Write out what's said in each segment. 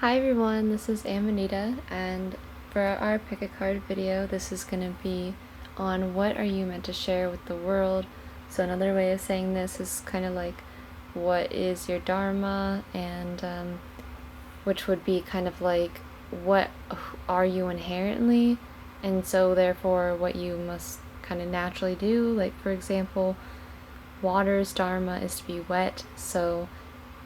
Hi everyone, this is Amanita, and for our pick a card video, this is going to be on what are you meant to share with the world. So another way of saying this is kind of like what is your dharma, and which would be kind of like what are you inherently, and so therefore what you must kind of naturally do. Like for example, water's dharma is to be wet, so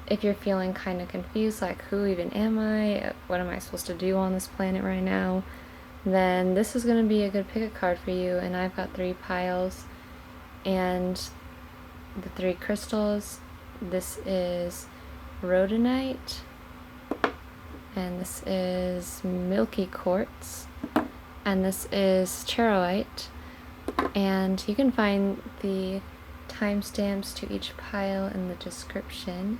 if you're feeling kind of confused, like who even am I, what am I supposed to do on this planet right now, then this is going to be a good pick a card for you. And I've got 3 piles and the 3 crystals. This is Rhodonite, and this is Milky Quartz, and this is Charoite. And you can find the timestamps to each pile in the description.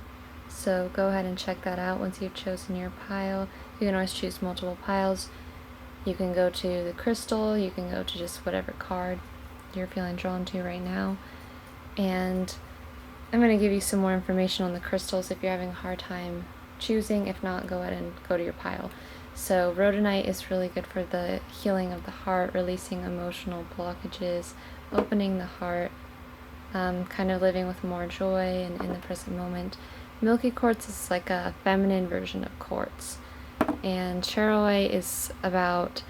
So go ahead and check that out once you've chosen your pile. You can always choose multiple piles. You can go to the crystal, you can go to just whatever card you're feeling drawn to right now. And I'm going to give you some more information on the crystals if you're having a hard time choosing. If not, go ahead and go to your pile. So Rhodonite is really good for the healing of the heart, releasing emotional blockages, opening the heart, kind of living with more joy and in the present moment. Milky Quartz is like a feminine version of quartz, and Charoite is about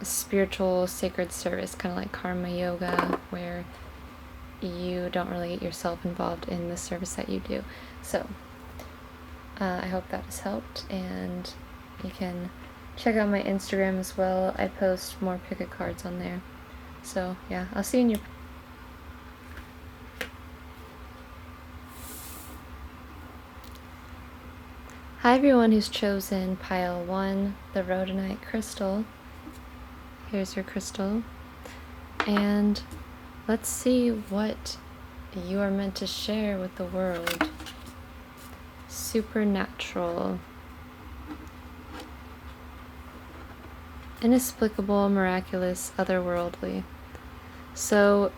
spiritual sacred service, kind of like karma yoga, where you don't really get yourself involved in the service that you do. So I hope that has helped, and you can check out my Instagram as well. I post more pick a cards on there. So yeah, I'll see you in your Hi everyone who's chosen pile 1, the Rhodonite crystal. Here's your crystal. And let's see what you are meant to share with the world. Supernatural. Inexplicable, miraculous, otherworldly. So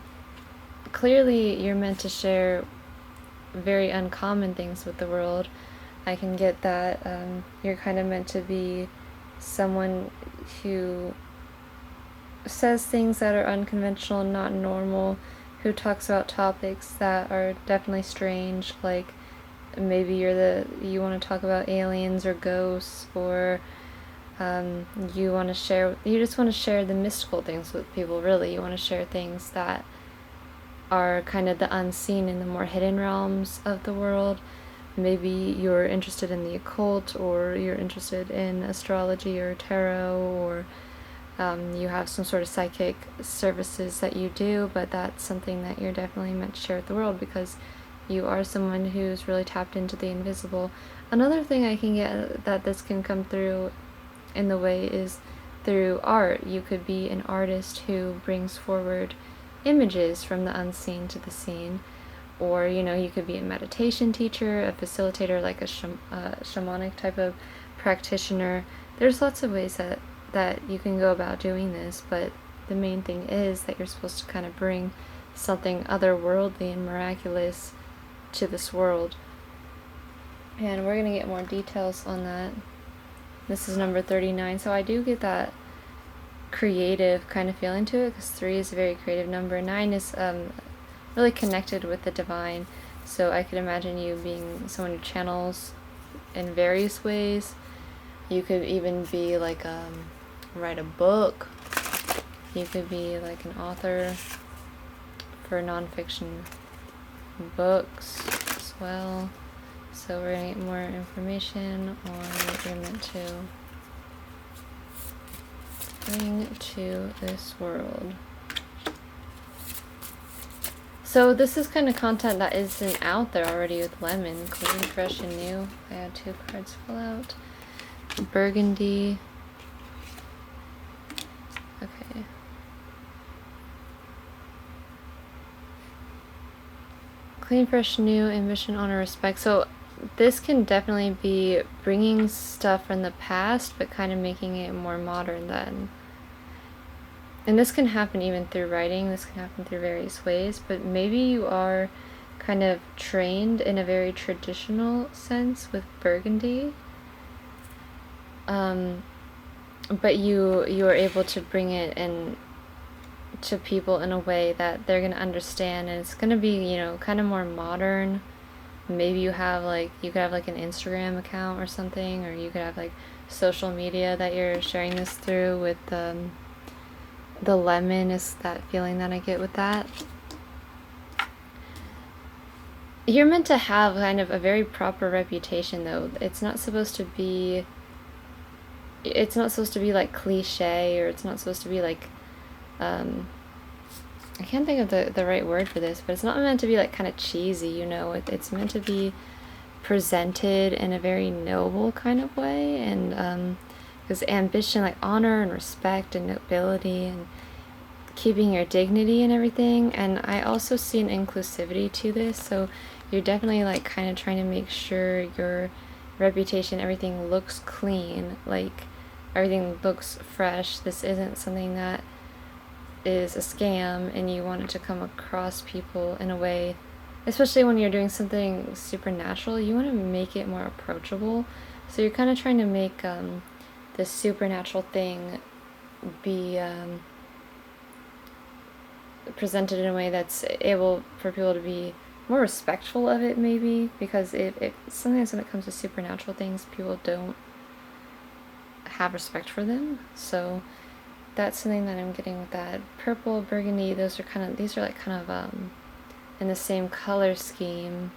clearly you're meant to share very uncommon things with the world. I can get that. You're kind of meant to be someone who says things that are unconventional and not normal, who talks about topics that are definitely strange, like maybe you want to talk about aliens or ghosts, or you just want to share the mystical things with people. Really, you want to share things that are kind of the unseen in the more hidden realms of the world. Maybe you're interested in the occult, or you're interested in astrology or tarot, or you have some sort of psychic services that you do, but that's something that you're definitely meant to share with the world because you are someone who's really tapped into the invisible. Another thing I can get that this can come through in the way is through art. You could be an artist who brings forward images from the unseen to the seen. Or, you could be a meditation teacher, a facilitator, like a shamanic type of practitioner. There's lots of ways that you can go about doing this, but the main thing is that you're supposed to kind of bring something otherworldly and miraculous to this world. And we're going to get more details on that. This is number 39, so I do get that creative kind of feeling to it, because 3 is a very creative number. 9 is really connected with the divine, so I could imagine you being someone who channels in various ways. You could even be like write a book. You could be like an author for nonfiction books as well. So we're gonna get more information on what you're meant to bring to this world. So this is kind of content that isn't out there already with lemon, clean, fresh, and new. I had 2 cards fall out. Burgundy. Okay. Clean, fresh, new, ambition, honor, respect. So this can definitely be bringing stuff from the past, but kind of making it more modern then. And this can happen even through writing, this can happen through various ways, but maybe you are kind of trained in a very traditional sense with Burgundy. but you are able to bring it in to people in a way that they're gonna understand, and it's gonna be, you know, kind of more modern. Maybe you could have like an Instagram account or something, or you could have like social media that you're sharing this through with. The lemon is that feeling that I get with that. You're meant to have kind of a very proper reputation, though. It's not supposed to be like cliche, or it's not supposed to be like I can't think of the right word for this, but it's not meant to be like kind of cheesy, you know. It's meant to be presented in a very noble kind of way, and because ambition, like honor and respect and nobility and keeping your dignity and everything. And I also see an inclusivity to this, so you're definitely like kind of trying to make sure your reputation, everything looks clean, like everything looks fresh. This isn't something that is a scam, and you want it to come across people in a way, especially when you're doing something supernatural, you want to make it more approachable. So you're kind of trying to make this supernatural thing be presented in a way that's able for people to be more respectful of it, maybe, because sometimes when it comes to supernatural things, people don't have respect for them. So that's something that I'm getting with that. Purple, burgundy, these are like kind of in the same color scheme.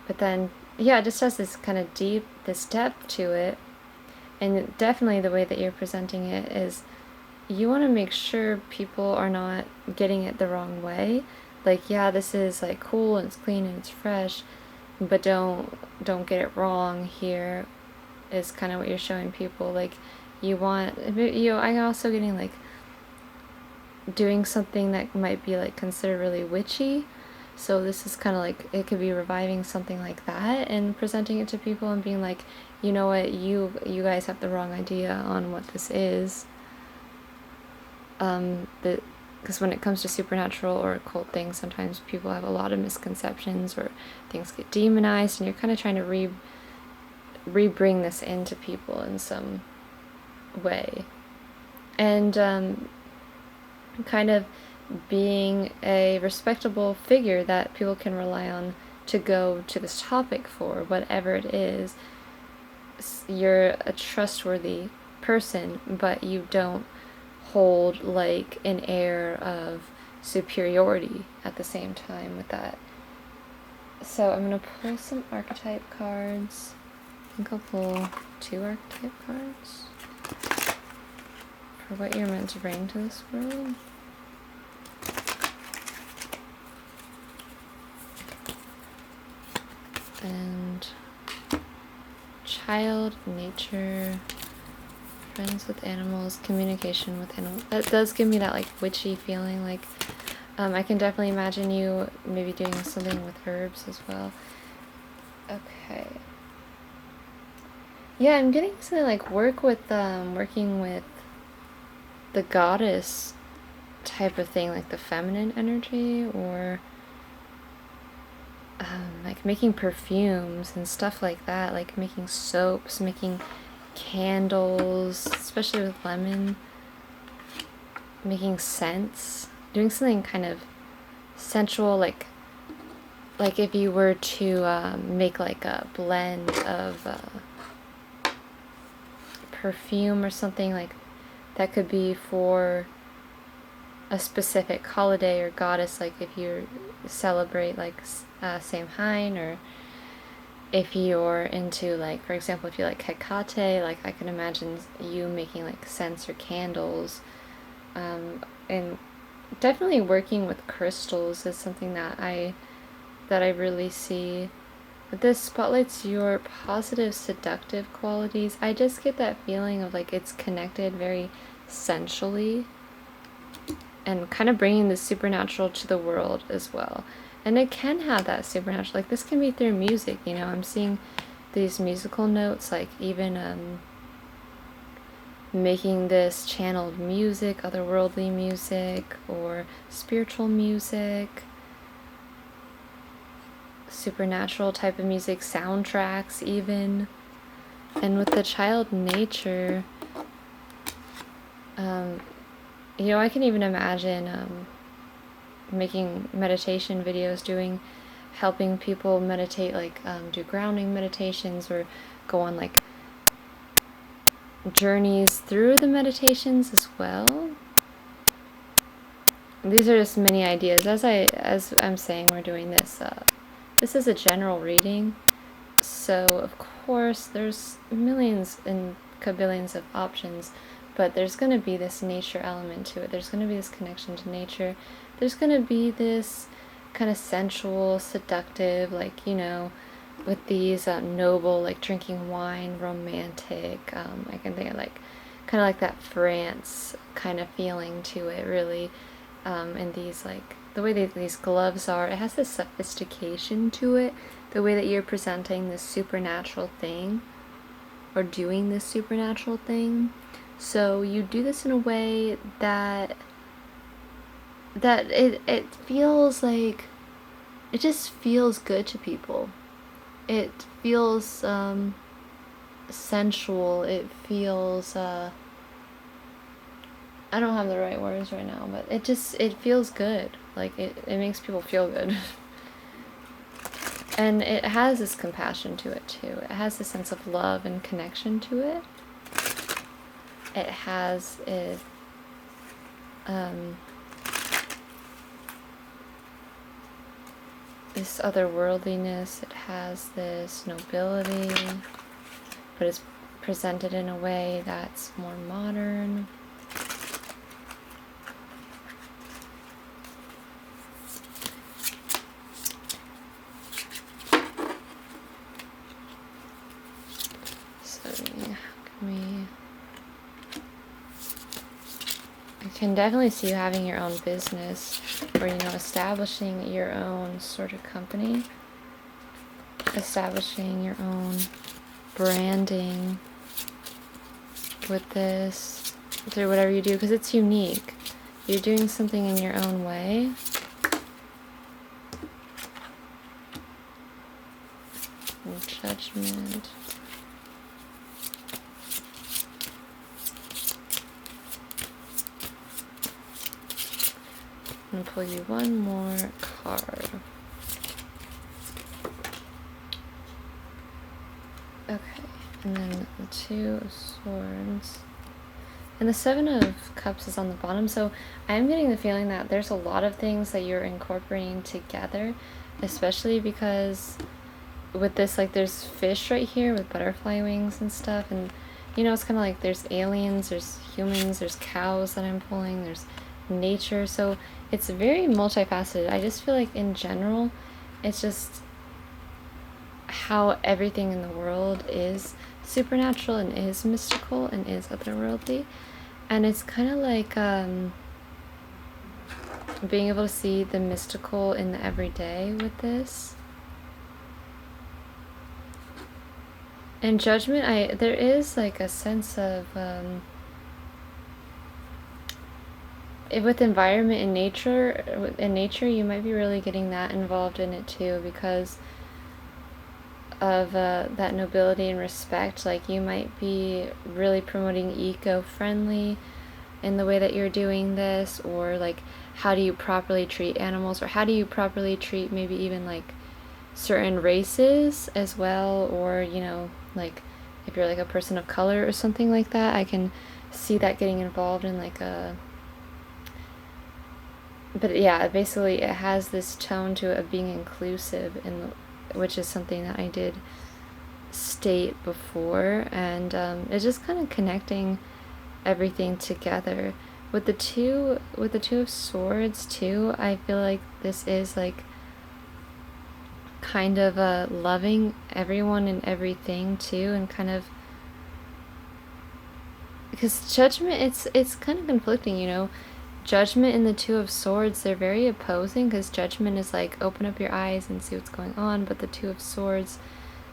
But then, yeah, it just has this kind of this depth to it. And definitely the way that you're presenting it is, you want to make sure people are not getting it the wrong way. Like, yeah, this is like cool and it's clean and it's fresh, but don't get it wrong here, is kind of what you're showing people. Like, I'm also getting like doing something that might be like considered really witchy. So this is kind of like, it could be reviving something like that and presenting it to people and being like, you know what, you guys have the wrong idea on what this is. Because when it comes to supernatural or occult things, sometimes people have a lot of misconceptions, or things get demonized, and you're kind of trying to re-bring this into people in some way. And kind of being a respectable figure that people can rely on to go to this topic for, whatever it is. You're a trustworthy person, but you don't hold like an air of superiority at the same time with that. So I'm going to pull some archetype cards. I think I'll pull 2 archetype cards for what you're meant to bring to this world. And child, nature, friends with animals, communication with animals. That does give me that like witchy feeling. Like I can definitely imagine you maybe doing something with herbs as well. Okay. Yeah, I'm getting something like working with the goddess type of thing, like the feminine energy, or like making perfumes and stuff like that, like making soaps, making candles, especially with lemon, making scents, doing something kind of sensual, like if you were to make like a blend of perfume or something, like that could be for a specific holiday or goddess, like if you celebrate like Samhain, or if you're into, like, for example, if you like Hecate, like I can imagine you making like scents or candles, and definitely working with crystals is something that I really see. But this spotlights your positive, seductive qualities. I just get that feeling of like it's connected very sensually, and kind of bringing the supernatural to the world as well. And it can have that supernatural, like this can be through music, you know. I'm seeing these musical notes, like even making this channeled music, otherworldly music, or spiritual music, supernatural type of music, soundtracks even. And with the child nature, I can even imagine making meditation videos, helping people meditate, like do grounding meditations, or go on like journeys through the meditations as well. These are just many ideas. As I'm saying, we're doing this. This is a general reading, so of course there's millions and kabillions of options, but there's going to be this nature element to it. There's going to be this connection to nature. There's going to be this kind of sensual, seductive, like, with these noble, like drinking wine, romantic. I can think of like kind of like that France kind of feeling to it, really. And these, like, the way these gloves are, it has this sophistication to it, the way that you're presenting this supernatural thing, or doing this supernatural thing. So you do this in a way that it feels like, it just feels good to people. It feels sensual. It feels I don't have the right words right now, but it feels good. Like, it makes people feel good. And it has this compassion to it too. It has this sense of love and connection to it. It has this otherworldliness. It has this nobility, but it's presented in a way that's more modern. I can definitely see you having your own business, or establishing your own sort of company, establishing your own branding with this through whatever you do, because it's unique. You're doing something in your own way. And Judgment. I'm going to pull you one more card. Okay, and then the Two of Swords. And the Seven of Cups is on the bottom, so I'm getting the feeling that there's a lot of things that you're incorporating together, especially because with this, like, there's fish right here with butterfly wings and stuff, and it's kind of like there's aliens, there's humans, there's cows that I'm pulling, there's nature, so it's very multifaceted. I just feel like in general, it's just how everything in the world is supernatural and is mystical and is otherworldly, and it's kind of like being able to see the mystical in the everyday with this. In Judgment, there is like a sense of with environment and nature. In nature, you might be really getting that involved in it too, because of that nobility and respect. Like, you might be really promoting eco-friendly in the way that you're doing this, or like, how do you properly treat animals, or how do you properly treat maybe even like certain races as well, or like if you're like a person of color or something like that. I can see that getting involved in like a, but yeah, basically it has this tone to it of being inclusive, which is something that I did state before, and it's just kind of connecting everything together. With the Two of Swords too, I feel like this is like kind of loving everyone and everything too, and kind of, because Judgment, it's kind of conflicting. Judgment and the Two of Swords, they're very opposing, because Judgment is like, open up your eyes and see what's going on, but the Two of Swords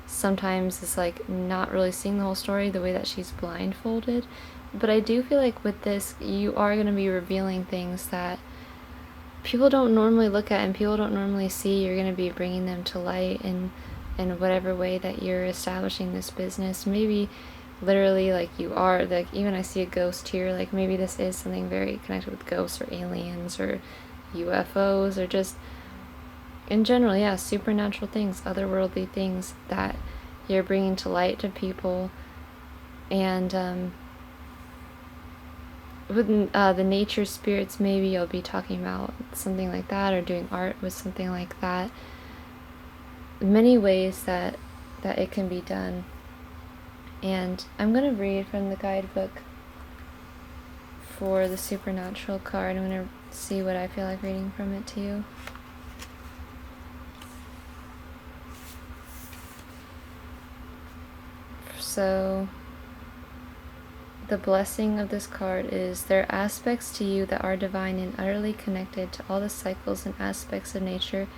sometimes is like not really seeing the whole story, the way that she's blindfolded. But I do feel like with this, you are going to be revealing things that people don't normally look at and people don't normally see. You're going to be bringing them to light, and in whatever way that you're establishing this business. Maybe literally like you are, like even I see a ghost here, like maybe this is something very connected with ghosts or aliens or UFOs or just in general, yeah, supernatural things, otherworldly things that you're bringing to light to people. And with the nature spirits, maybe you'll be talking about something like that, or doing art with something like that. Many ways that it can be done. And I'm going to read from the guidebook for the supernatural card. I'm going to see what I feel like reading from it to you. So the blessing of this card is, there are aspects to you that are divine and utterly connected to all the cycles and aspects of nature.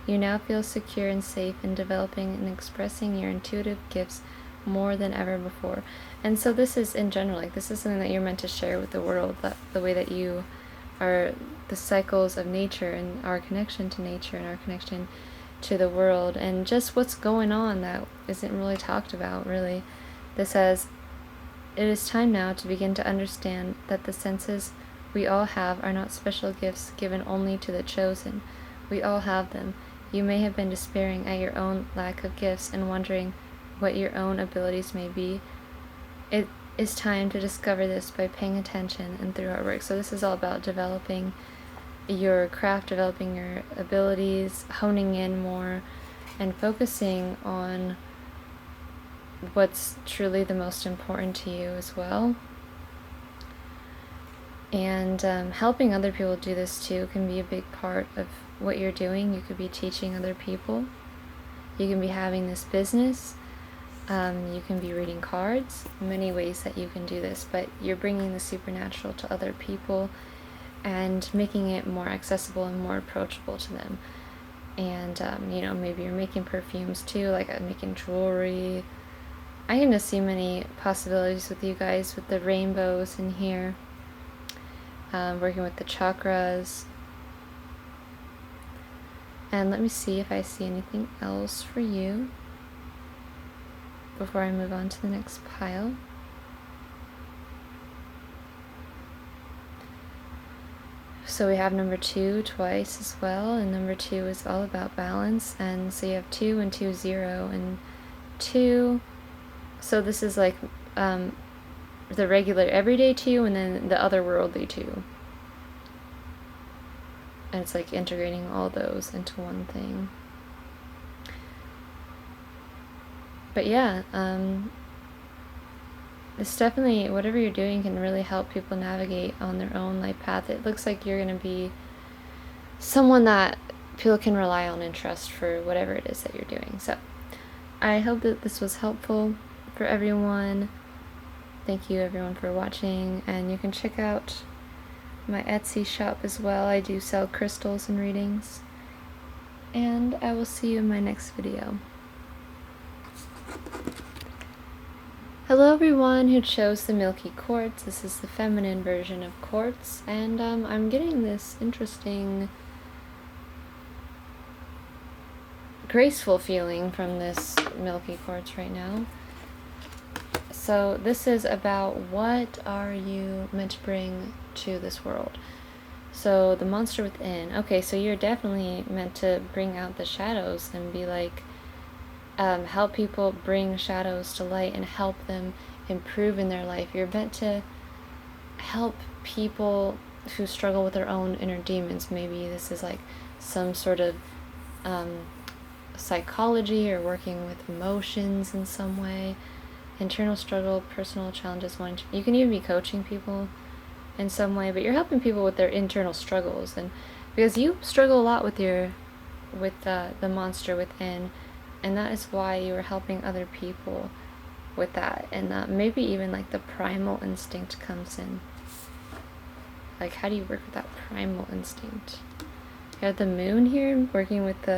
You now feel secure and safe in developing and expressing your intuitive gifts more than ever before. And so this is in general, like this is something that you're meant to share with the world, that the way that you are, the cycles of nature and our connection to nature and our connection to the world, and just what's going on that isn't really talked about, really. This says, it is time now to begin to understand that the senses we all have are not special gifts given only to the chosen. We all have them. You may have been despairing at your own lack of gifts and wondering what your own abilities may be. It is time to discover this by paying attention and through our work. So this is all about developing your craft, developing your abilities, honing in more, and focusing on what's truly the most important to you as well. And helping other people do this too can be a big part of what you're doing. You could be teaching other people. You can be having this business. You can be reading cards. Many ways that you can do this, but you're bringing the supernatural to other people and making it more accessible and more approachable to them. And maybe you're making perfumes too, like making jewelry. I can just see many possibilities with you guys, with the rainbows in here, working with the chakras. And let me see if I see anything else for you before I move on to the next pile. So we have number 2 twice as well, and number 2 is all about balance. And so you have 2 and 2, 0, and 2. So this is like the regular everyday 2, and then the otherworldly 2. And it's like integrating all those into one thing. But yeah, it's definitely, whatever you're doing can really help people navigate on their own life path. It looks like you're going to be someone that people can rely on and trust for whatever it is that you're doing. So I hope that this was helpful for everyone. Thank you everyone for watching, and you can check out my Etsy shop as well. I do sell crystals and readings, and I will see you in my next video. Hello everyone who chose the Milky Quartz. This is the feminine version of quartz, and I'm getting this interesting graceful feeling from this Milky Quartz right now. So this is about, what are you meant to bring to this world? So the monster within. Okay, so you're definitely meant to bring out the shadows and be like, help people bring shadows to light and help them improve in their life. You're meant to help people who struggle with their own inner demons. Maybe this is like some sort of psychology, or working with emotions in some way. Internal struggle, personal challenges. You can even be coaching people in some way, but you're helping people with their internal struggles, and because you struggle a lot with the monster within, and that is why you are helping other people with that. And maybe even like the primal instinct comes in. Like, how do you work with that primal instinct? You have the moon here, working with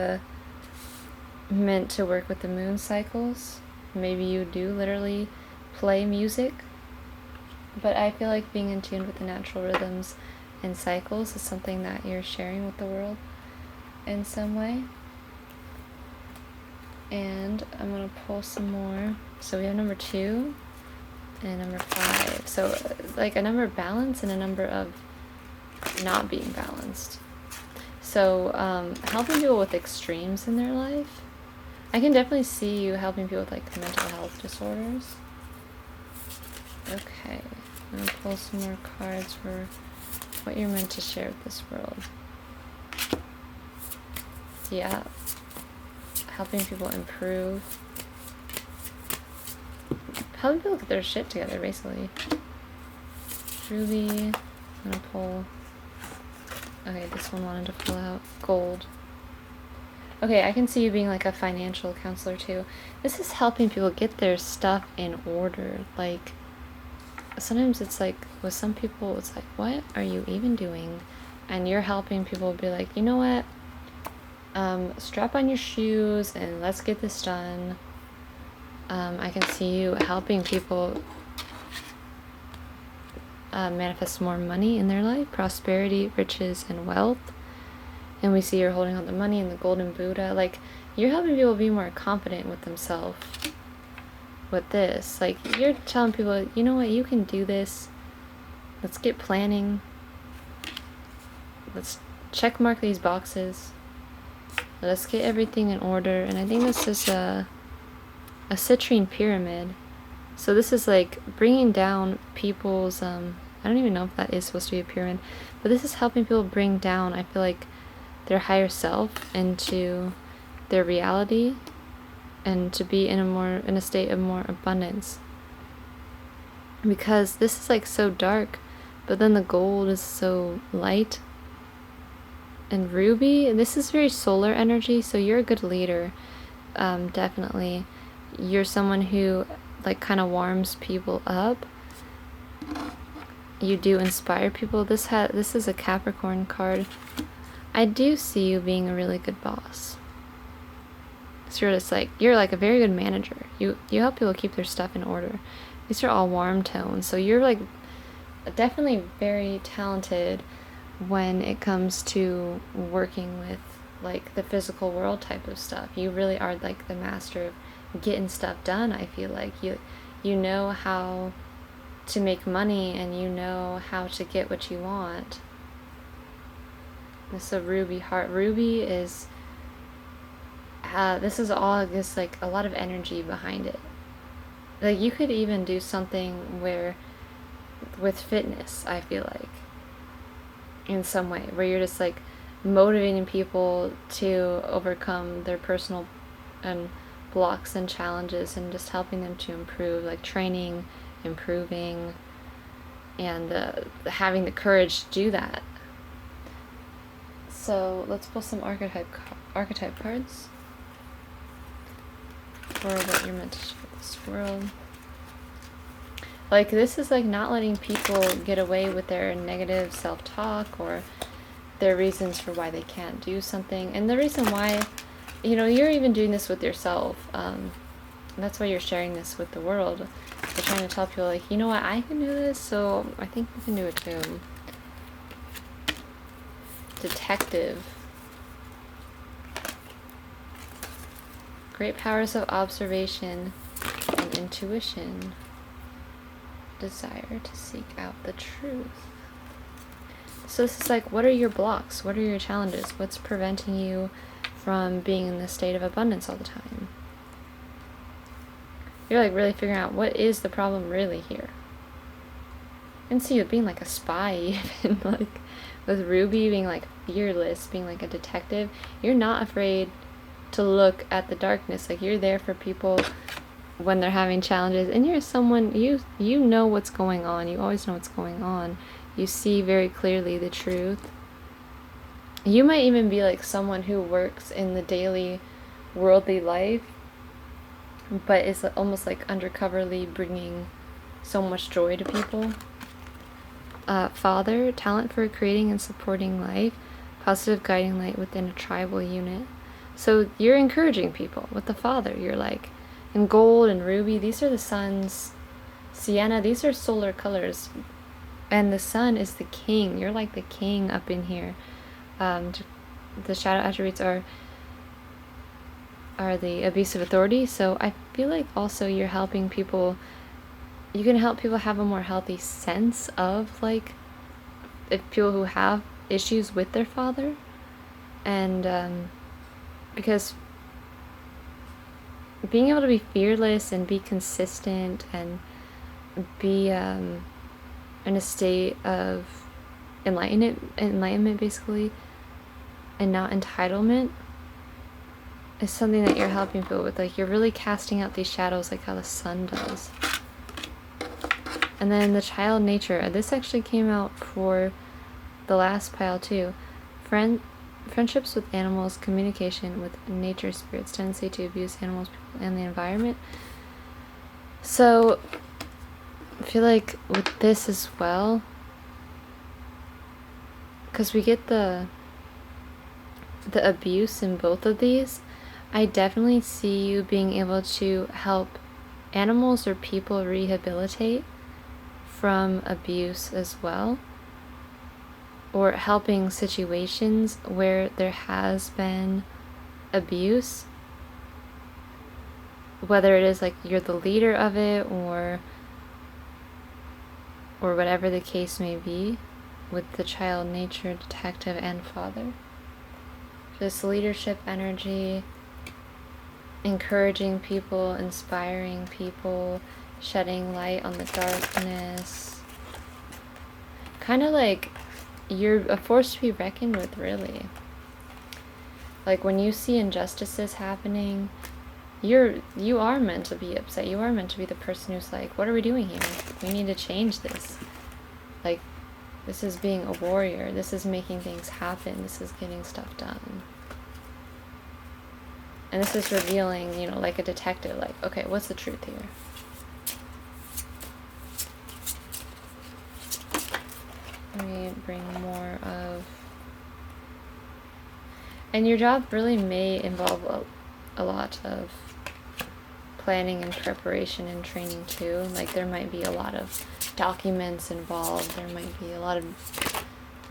meant to work with the moon cycles. Maybe you do literally play music, but I feel like being in tune with the natural rhythms and cycles is something that you're sharing with the world in some way. And I'm going to pull some more. So we have number 2 and number 5. So like a number of balance and a number of not being balanced. So helping people with extremes in their life. I can definitely see you helping people with like mental health disorders. Okay, I'm gonna pull some more cards for what you're meant to share with this world. Yeah, helping people improve. Helping people get their shit together, basically. Ruby, I'm gonna pull. Okay, this one wanted to pull out gold. Okay, I can see you being like a financial counselor too. This is helping people get their stuff in order. Like, sometimes it's like, with some people, it's like, what are you even doing? And you're helping people be like, you know what? Strap on your shoes and let's get this done. I can see you helping people manifest more money in their life, prosperity, riches, and wealth. And we see you're holding on the money and the golden Buddha. Like, you're helping people be more confident with themselves with this. Like, you're telling people, you know what, you can do this. Let's get planning. Let's check mark these boxes. Let's get everything in order. And I think this is a citrine pyramid. So this is like bringing down people's, I don't even know if that is supposed to be a pyramid, but this is helping people bring down, I feel like, their higher self into their reality and to be in a state of more abundance. Because this is like so dark, but then the gold is so light. And ruby, this is very solar energy, so you're a good leader. Definitely. You're someone who like kind of warms people up. You do inspire people. This is a Capricorn card. I do see you being a really good boss. So you're like a very good manager. You help people keep their stuff in order. These are all warm tones. So you're like definitely very talented when it comes to working with like the physical world type of stuff. You really are like the master of getting stuff done. I feel like you know how to make money and you know how to get what you want. This is a ruby heart. Ruby is this is all just like a lot of energy behind it. Like, you could even do something where with fitness, I feel like, in some way, where you're just like motivating people to overcome their personal blocks and challenges and just helping them to improve, like training, improving, and having the courage to do that. So let's pull some archetype cards for what you're meant to share with this world. Like, this is like not letting people get away with their negative self-talk or their reasons for why they can't do something. And the reason why, you know, you're even doing this with yourself. That's why you're sharing this with the world. You're trying to tell people, like, you know what, I can do this, so I think you can do it too. Detective. Great powers of observation and intuition. Desire to seek out the truth. So this is like, what are your blocks? What are your challenges? What's preventing you from being in this state of abundance all the time? You're like really figuring out what is the problem really here. And see you being like a spy even, like with Ruby being like fearless, being like a detective. You're not afraid to look at the darkness. Like, you're there for people when they're having challenges, and you're someone, you know what's going on. You always know what's going on. You see very clearly the truth. You might even be like someone who works in the daily worldly life, but is almost like undercoverly bringing so much joy to people. Father, talent for creating and supporting life, positive guiding light within a tribal unit. So you're encouraging people with the father. You're like, and gold and ruby, these are the suns. Sienna, these are solar colors. And the sun is the king. You're like the king up in here. The shadow attributes are are the abuse of authority. So I feel like also you're helping people, you can help people have a more healthy sense of, like, if people who have issues with their father. And because being able to be fearless and be consistent and be in a state of enlightenment basically, and not entitlement, is something that you're helping people with. Like, you're really casting out these shadows like how the sun does. And then the child nature, this actually came out for the last pile too. Friendships with animals, communication with nature spirits, tendency to abuse animals, people, and the environment. So I feel like with this as well, because we get the abuse in both of these, I definitely see you being able to help animals or people rehabilitate from abuse as well, or helping situations where there has been abuse, whether it is like you're the leader of it or whatever the case may be, with the child nature, detective, and father. This leadership energy, encouraging people, inspiring people, shedding light on the darkness. Kind of like you're a force to be reckoned with, really. Like, when you see injustices happening, you are meant to be upset. You are meant to be the person who's like, what are we doing here? We need to change this. Like, this is being a warrior. This is making things happen. This is getting stuff done. And this is revealing, you know, like a detective, like, okay, what's the truth here? Let me bring more of... And your job really may involve a lot of planning and preparation and training too. Like, there might be a lot of documents involved. There might be a lot of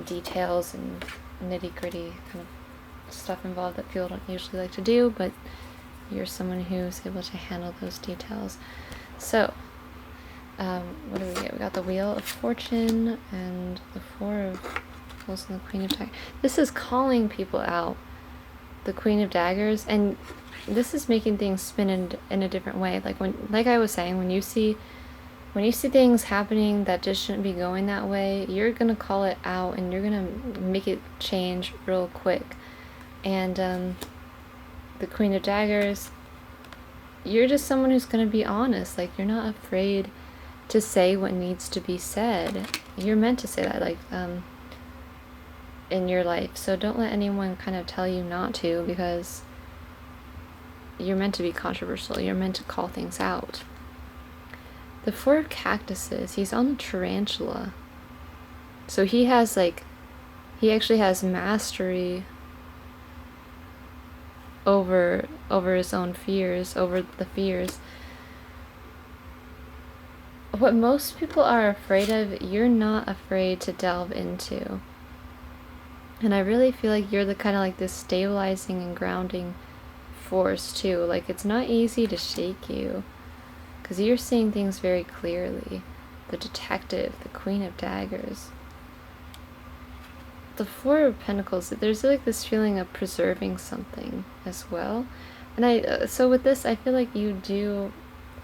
details and nitty-gritty kind of stuff involved that people don't usually like to do, but you're someone who's able to handle those details. So, what do we get? We got the Wheel of Fortune and the Four of Pentacles and the Queen of Daggers. This is calling people out. The Queen of Daggers, and this is making things spin in a different way. Like I was saying, when you see things happening that just shouldn't be going that way, you're gonna call it out and you're gonna make it change real quick. And the Queen of Daggers, you're just someone who's gonna be honest. Like, you're not afraid to say what needs to be said. You're meant to say that, like, in your life. So don't let anyone kind of tell you not to, because you're meant to be controversial. You're meant to call things out. The Four of Cactuses, he's on the tarantula. So he actually has mastery over his own fears, over the fears. What most people are afraid of, you're not afraid to delve into. And I really feel like you're the kind of like this stabilizing and grounding force too. Like, it's not easy to shake you, because you're seeing things very clearly. The Detective, the Queen of Daggers. The Four of Pentacles, there's like this feeling of preserving something as well. And so with this, I feel like you do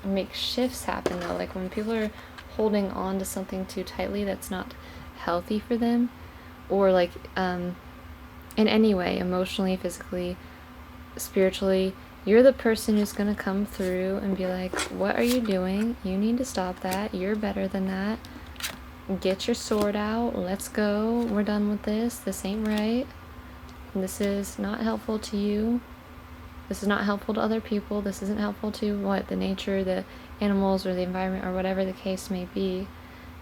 make shifts happen though. Like, when people are holding on to something too tightly that's not healthy for them, or like in any way, emotionally, physically, spiritually, you're the person who's going to come through and be like, what are you doing? You need to stop that. You're better than that. Get your sword out. Let's go. We're done with this. This ain't right. This is not helpful to you. This is not helpful to other people. This isn't helpful to the nature, the animals, or the environment, or whatever the case may be.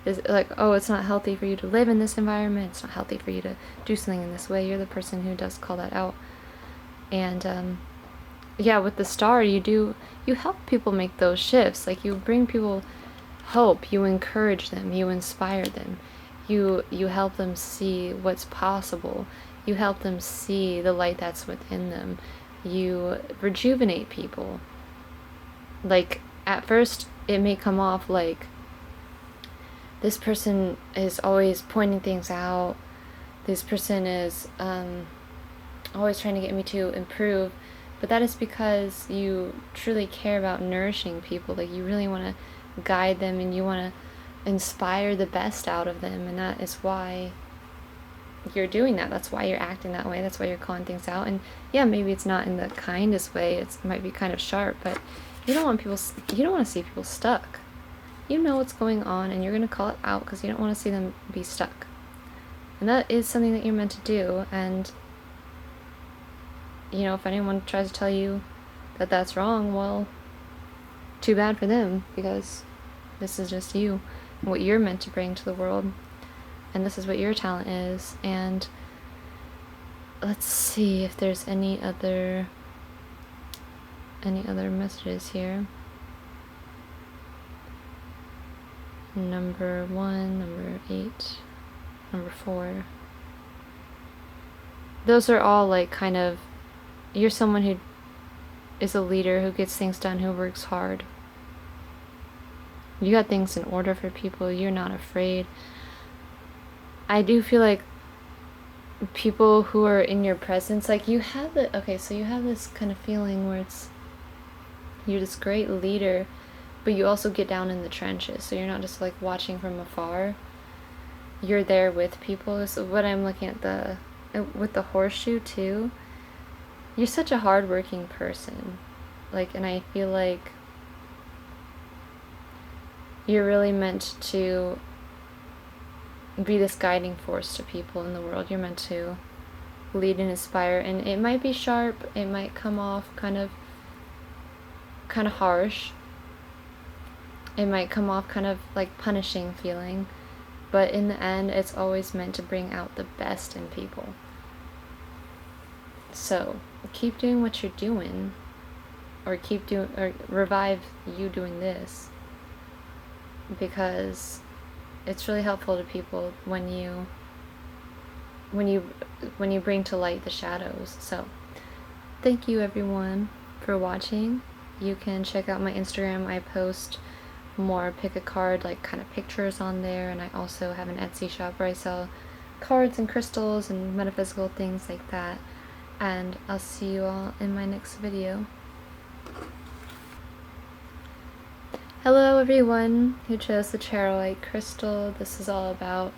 Is like, oh, it's not healthy for you to live in this environment. It's not healthy for you to do something in this way. You're the person who does call that out. And yeah, with the Star, you help people make those shifts. Like, you bring people hope. You encourage them. You inspire them. You help them see what's possible. You help them see the light that's within them. You rejuvenate people. Like, at first, it may come off like this person is always pointing things out. This person is always trying to get me to improve. But that is because you truly care about nourishing people. Like, you really want to guide them and you want to inspire the best out of them. And that is why you're doing that. That's why you're acting that way. That's why you're calling things out. And yeah, maybe it's not in the kindest way. It might be kind of sharp, but you don't want to see people stuck. You know what's going on and you're going to call it out because you don't want to see them be stuck. And that is something that you're meant to do. And you know, if anyone tries to tell you that that's wrong, well, too bad for them, because this is just you, what you're meant to bring to the world, and this is what your talent is. And let's see if there's any other messages here. Number 1, number 8, number 4. Those are all like kind of, you're someone who is a leader, who gets things done, who works hard. You got things in order for people. You're not afraid. I do feel like people who are in your presence, like you have so you have this kind of feeling where you're this great leader, but you also get down in the trenches. So you're not just like watching from afar. You're there with people. So what I'm looking at with the horseshoe too, you're such a hardworking person. Like, and I feel like you're really meant to be this guiding force to people in the world. You're meant to lead and inspire, and it might be sharp, it might come off kind of harsh, it might come off kind of like punishing feeling, but in the end it's always meant to bring out the best in people. So keep doing what you're doing, or revive you doing this, because it's really helpful to people when you bring to light the shadows. So thank you everyone for watching. You can check out my Instagram. I post more pick a card, like kind of pictures on there, and I also have an Etsy shop where I sell cards and crystals and metaphysical things like that. And I'll see you all in my next video. Hello everyone who chose the Charoite crystal. This is all about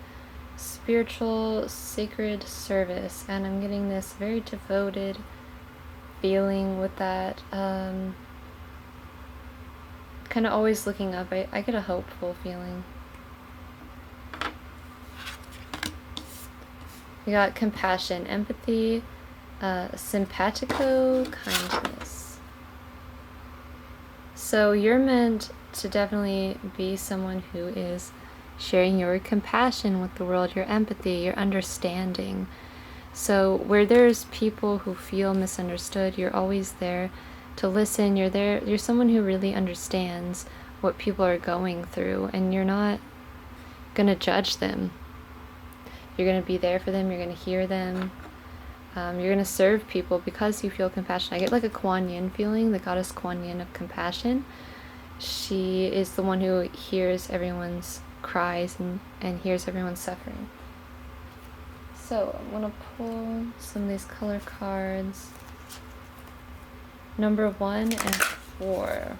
spiritual sacred service, and I'm getting this very devoted feeling with that. Kind of always looking up. I get a hopeful feeling. We got compassion, empathy, simpatico, kindness. So you're meant to definitely be someone who is sharing your compassion with the world, your empathy, your understanding. So where there's people who feel misunderstood, you're always there to listen. You're someone who really understands what people are going through, and you're not gonna judge them. You're gonna be there for them, you're gonna hear them. You're gonna serve people because you feel compassion. I get like a Kuan Yin feeling, the goddess Kuan Yin of compassion. She is the one who hears everyone's cries and hears everyone's suffering. So I'm gonna pull some of these color cards. Number 1 and 4.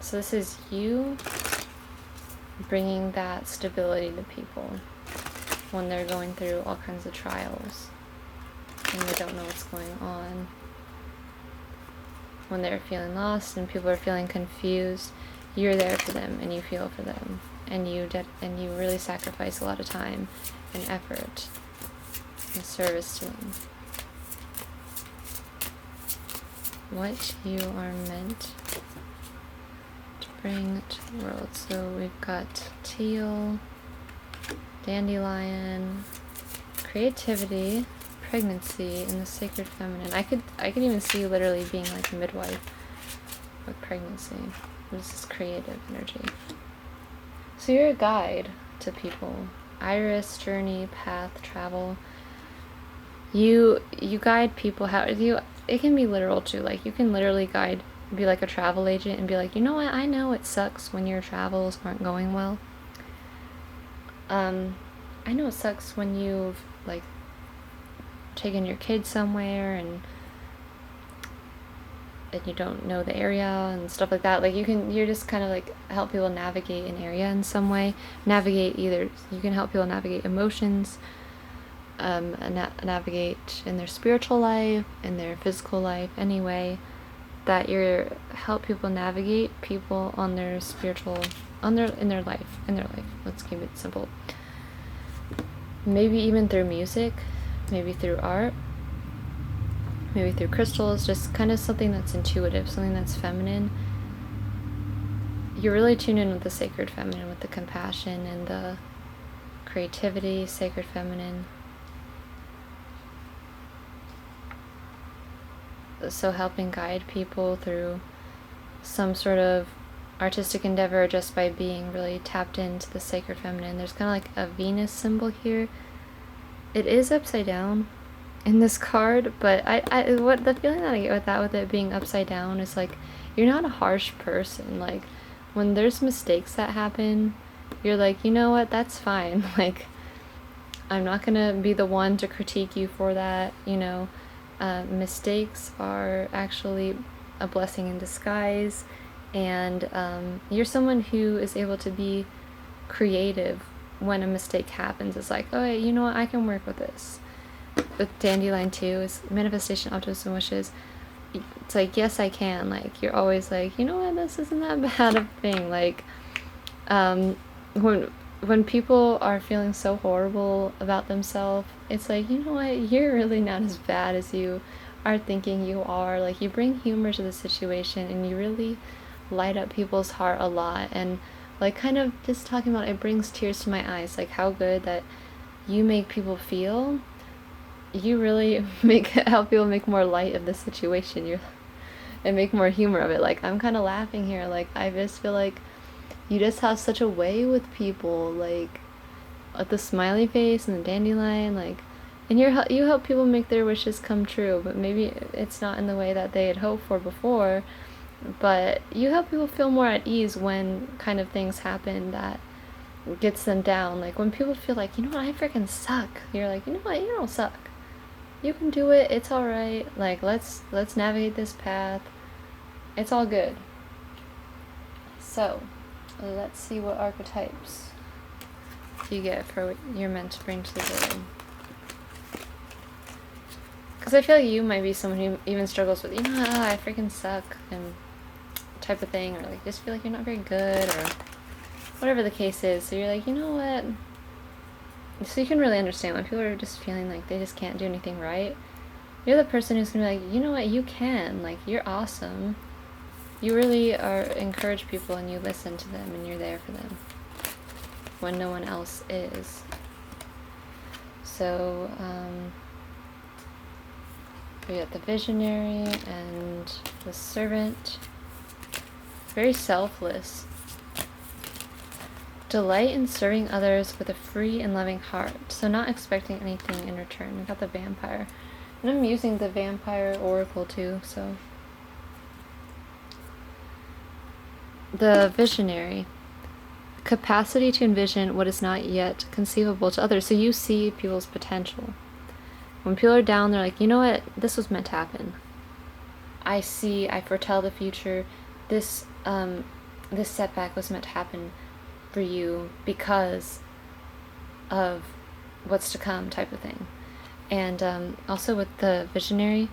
So this is you bringing that stability to people when they're going through all kinds of trials and they don't know what's going on. When they're feeling lost and people are feeling confused, you're there for them and you feel for them, and you really sacrifice a lot of time and effort and service to them. What you are meant to bring to the world. So we've got teal, dandelion, creativity, pregnancy, and the sacred feminine. I could even see you literally being like a midwife with pregnancy. This is creative energy. So you're a guide to people. Iris, journey, path, travel. You guide people. it can be literal too. Like, you can literally guide, be like a travel agent and be like, you know what, I know it sucks when your travels aren't going well. I know it sucks when you've, like, taken your kids somewhere and you don't know the area and stuff like that. Like, you're just kind of like help people navigate an area in some way. You can help people navigate emotions, navigate in their spiritual life, in their physical life, anyway that you help people navigate people on their spiritual, in their life. Let's keep it simple. Maybe even through music, maybe through art, maybe through crystals, just kind of something that's intuitive, something that's feminine. You're really tuned in with the sacred feminine, with the compassion and the creativity, sacred feminine. So helping guide people through some sort of artistic endeavor just by being really tapped into the sacred feminine. There's kind of like a Venus symbol here. It is upside down in this card, but what the feeling that I get with it being upside down is like, you're not a harsh person. Like, when there's mistakes that happen, you're like, you know what, that's fine. Like, I'm not gonna be the one to critique you for that, you know. Mistakes are actually a blessing in disguise, and you're someone who is able to be creative when a mistake happens. It's like, oh, you know what, I can work with this. With Dandelion too is manifestation, optimism, wishes. It's like, yes, I can. Like, you're always like, you know what, this isn't that bad of a thing. Like, when people are feeling so horrible about themselves, it's like, you know what, you're really not as bad as you are thinking you are. Like, you bring humor to the situation and you really light up people's heart a lot. And like, kind of just talking about it brings tears to my eyes, like how good that you make people feel. You really help people make more light of the situation, and make more humor of it. Like, I'm kind of laughing here, like, I just feel like you just have such a way with people, like with the smiley face and the dandelion, like, and you help people make their wishes come true, but maybe it's not in the way that they had hoped for before, but you help people feel more at ease when kind of things happen that gets them down. Like, when people feel like, you know what, I freaking suck, you're like, you know what, you don't suck, you can do it, it's alright, like, let's navigate this path, it's all good. So let's see what archetypes you get for what you're meant to bring to the world. Because I feel like you might be someone who even struggles with, you know, I freaking suck, and type of thing, or like just feel like you're not very good, or whatever the case is. So you're like, you know what? So you can really understand when people are just feeling like they just can't do anything right. You're the person who's gonna be like, you know what, you can, like, you're awesome. You really encourage people, and you listen to them, and you're there for them when no one else is. So we got the visionary and the servant. Very selfless. Delight in serving others with a free and loving heart, so not expecting anything in return. We got the vampire, and I'm using the vampire oracle too. So the visionary, capacity to envision what is not yet conceivable to others. So you see people's potential. When people are down, they're like, you know what, this was meant to happen. I foretell the future. This setback was meant to happen for you because of what's to come, type of thing. And also with the visionary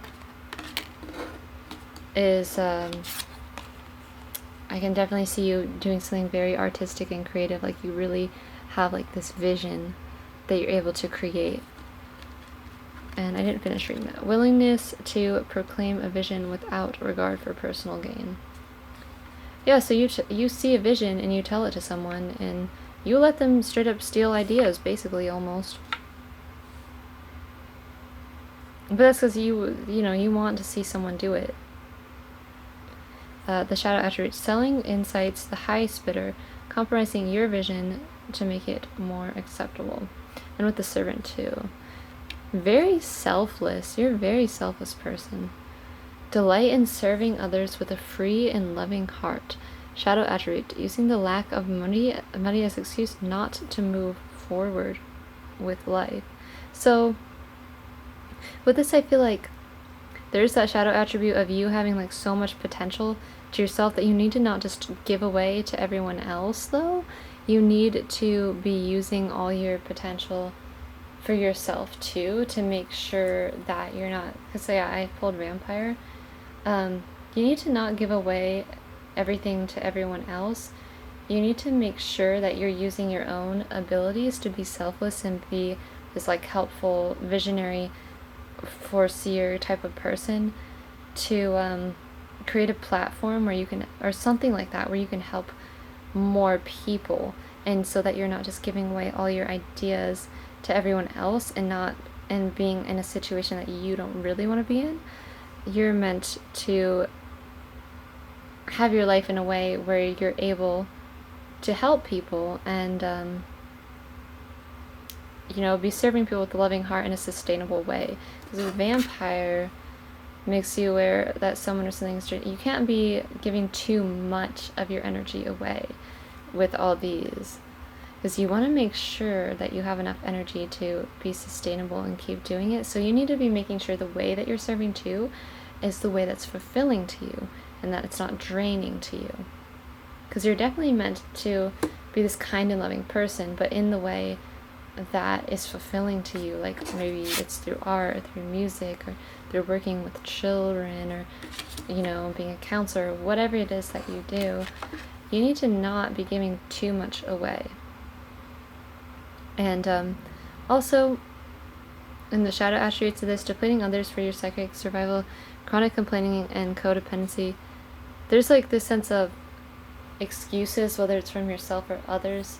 is I can definitely see you doing something very artistic and creative. Like, you really have like this vision that you're able to create. And I didn't finish reading that. Willingness to proclaim a vision without regard for personal gain. Yeah, so you see a vision and you tell it to someone, and you let them straight up steal ideas, basically, almost. But that's because you want to see someone do it. The shadow attribute, selling insights the highest bidder, compromising your vision to make it more acceptable. And with the servant too. Very selfless. You're a very selfless person. Delight in serving others with a free and loving heart. Shadow attribute, using the lack of money as excuse not to move forward with life. So with this, I feel like there's that shadow attribute of you having like so much potential to yourself that you need to not just give away to everyone else, though. You need to be using all your potential for yourself too, to make sure that you're not, because yeah, I pulled vampire. You need to not give away everything to everyone else. You need to make sure that you're using your own abilities to be selfless and be this like helpful, visionary, foreseer type of person to create a platform where you can, or something like that, where you can help more people, and so that you're not just giving away all your ideas to everyone else and being in a situation that you don't really want to be in. You're meant to have your life in a way where you're able to help people and be serving people with a loving heart in a sustainable way. Because a vampire makes you aware that someone or something is, you can't be giving too much of your energy away with all these, because you want to make sure that you have enough energy to be sustainable and keep doing it. So you need to be making sure the way that you're serving too is the way that's fulfilling to you, and that it's not draining to you. Because you're definitely meant to be this kind and loving person, but in the way that is fulfilling to you. Like maybe it's through art, or through music, or through working with children, or being a counselor, or whatever it is that you do. You need to not be giving too much away. And also, in the shadow attributes of this, depleting others for your psychic survival, chronic complaining, and codependency, there's like this sense of excuses, whether it's from yourself or others,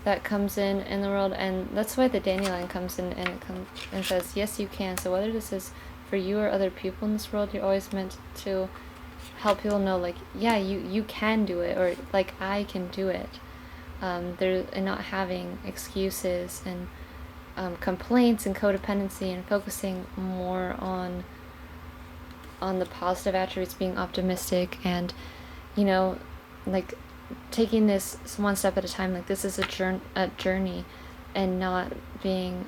that comes in the world. And that's why the dandelion comes in, and it comes and says, yes, you can. So whether this is for you or other people in this world, you're always meant to help people know, like, yeah, you can do it, or like, I can do it. And not having excuses and complaints and codependency, and focusing more on the positive attributes, being optimistic, and like taking this one step at a time. Like, this is a journey, and not being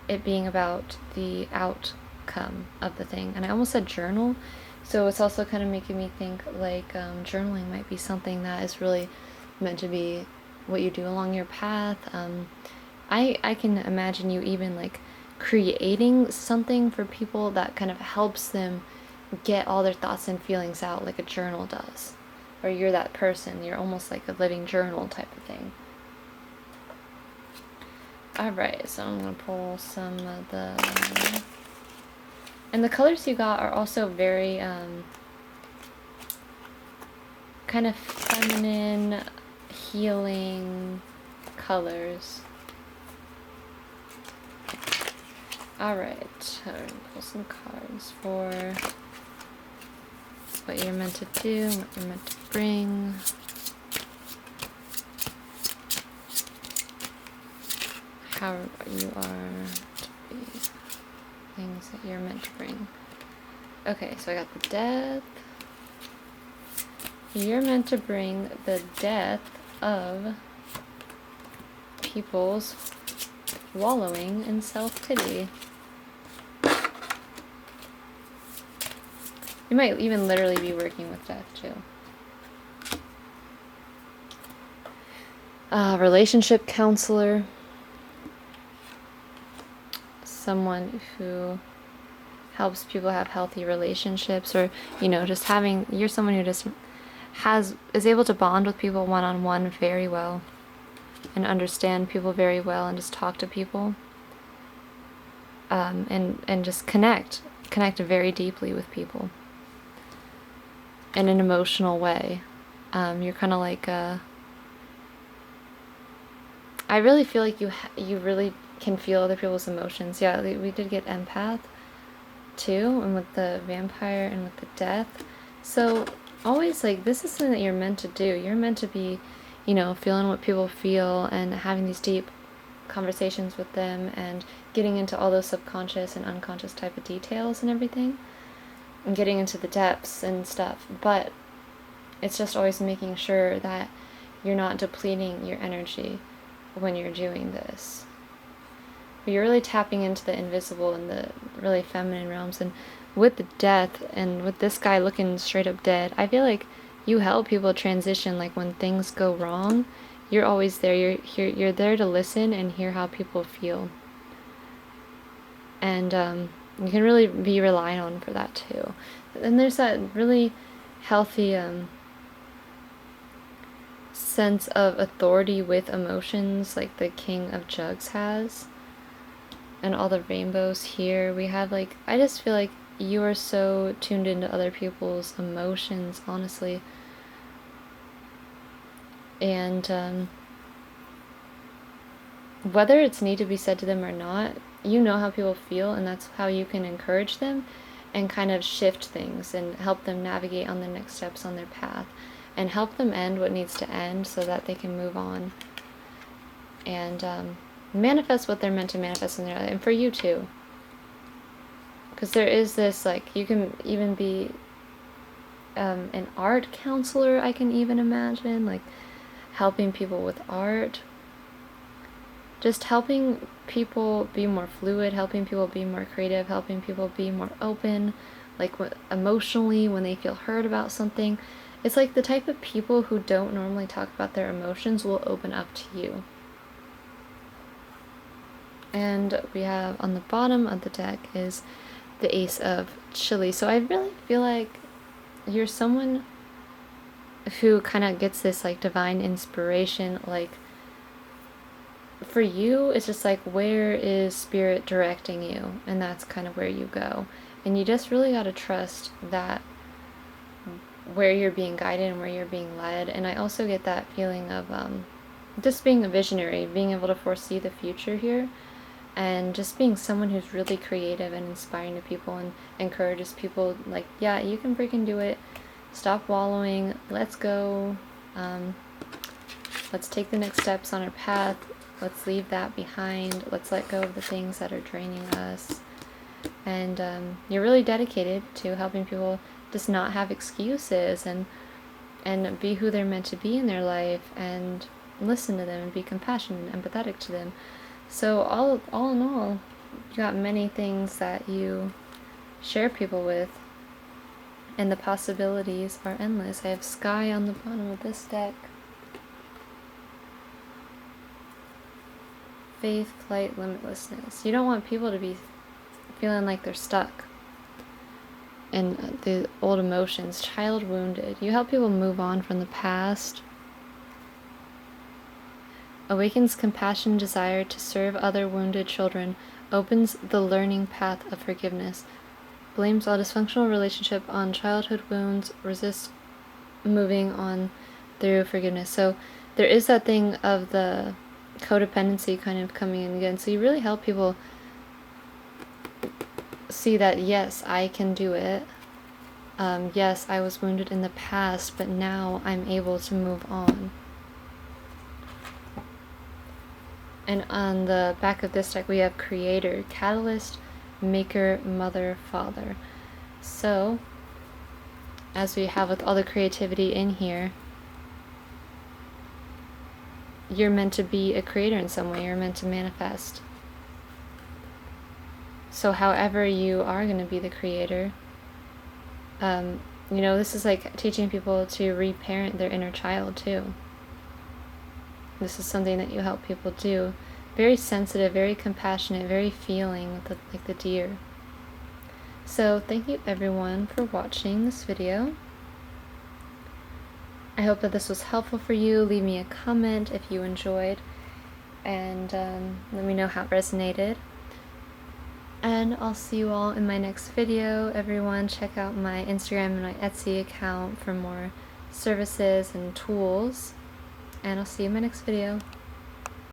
about the outcome of the thing. And I almost said journal, so it's also kind of making me think like journaling might be something that is really meant to be what you do along your path. I can imagine you even like creating something for people that kind of helps them get all their thoughts and feelings out, like a journal does. Or you're that person, you're almost like a living journal type of thing. Alright, so I'm going to pull some of the... And the colors you got are also very kind of feminine, healing colors. Alright, I'm going to pull some cards for what you're meant to do, what you're meant to bring. How you are to be, things that you're meant to bring. Okay, so I got the death. You're meant to bring the death of people's wallowing in self-pity. You might even literally be working with death too. Relationship counselor. Someone who helps people have healthy relationships, or just you're someone who just is able to bond with people one-on-one very well, and understand people very well, and just talk to people, and just connect very deeply with people in an emotional way. You're kind of like I really feel like you really can feel other people's emotions. Yeah, we did get empath too, and with the vampire and with the death. So always, like, this is something that you're meant to do. You're meant to be, feeling what people feel, and having these deep conversations with them, and getting into all those subconscious and unconscious type of details and everything. getting into the depths and stuff, but it's just always making sure that you're not depleting your energy when you're doing this. But you're really tapping into the invisible and the really feminine realms. And with the death, and with this guy looking straight up dead, I feel like you help people transition. Like when things go wrong, you're always there. You're there to listen and hear how people feel. And you can really be relied on for that too. And there's that really healthy sense of authority with emotions, like the King of Jugs has. And all the rainbows here. We have, like, I just feel like you are so tuned into other people's emotions, honestly. And whether it's need to be said to them or not, you know how people feel, and that's how you can encourage them and kind of shift things and help them navigate on the next steps on their path, and help them end what needs to end so that they can move on and manifest what they're meant to manifest in their life. And for you too, because there is this, like, you can even be an art counselor, I can even imagine, like helping people with art, just helping people be more fluid, helping people be more creative, helping people be more open, like emotionally when they feel hurt about something. It's like the type of people who don't normally talk about their emotions will open up to you. And we have on the bottom of the deck is the Ace of Chili. So I really feel like you're someone who kind of gets this like divine inspiration. Like for you, it's just like, where is spirit directing you? And that's kind of where you go. And you just really got to trust that where you're being guided and where you're being led. And I also get that feeling of just being a visionary, being able to foresee the future here. And just being someone who's really creative and inspiring to people and encourages people, like, yeah, you can freaking do it. Stop wallowing. Let's go. Let's take the next steps on our path. Let's leave that behind. Let's let go of the things that are draining us. And you're really dedicated to helping people just not have excuses and be who they're meant to be in their life, and listen to them and be compassionate and empathetic to them. So all in all, you got many things that you share people with, and the possibilities are endless. I have Sky on the bottom of this deck. Faith, flight, limitlessness. You don't want people to be feeling like they're stuck in the old emotions. Child wounded. You help people move on from the past. Awakens compassion, desire to serve other wounded children, opens the learning path of forgiveness, blames all dysfunctional relationship on childhood wounds, resists moving on through forgiveness. So there is that thing of the codependency kind of coming in again. So you really help people see that, yes, I can do it. Yes, I was wounded in the past, but now I'm able to move on. And on the back of this deck, we have Creator, Catalyst, Maker, Mother, Father. So, as we have with all the creativity in here, you're meant to be a creator in some way. You're meant to manifest. So however you are going to be the creator, this is like teaching people to reparent their inner child too. This is something that you help people do. Very sensitive, very compassionate, very feeling, like the deer. So thank you everyone for watching this video. I hope that this was helpful for you. Leave me a comment if you enjoyed, and let me know how it resonated. And I'll see you all in my next video. Everyone, check out my Instagram and my Etsy account for more services and tools. And I'll see you in my next video.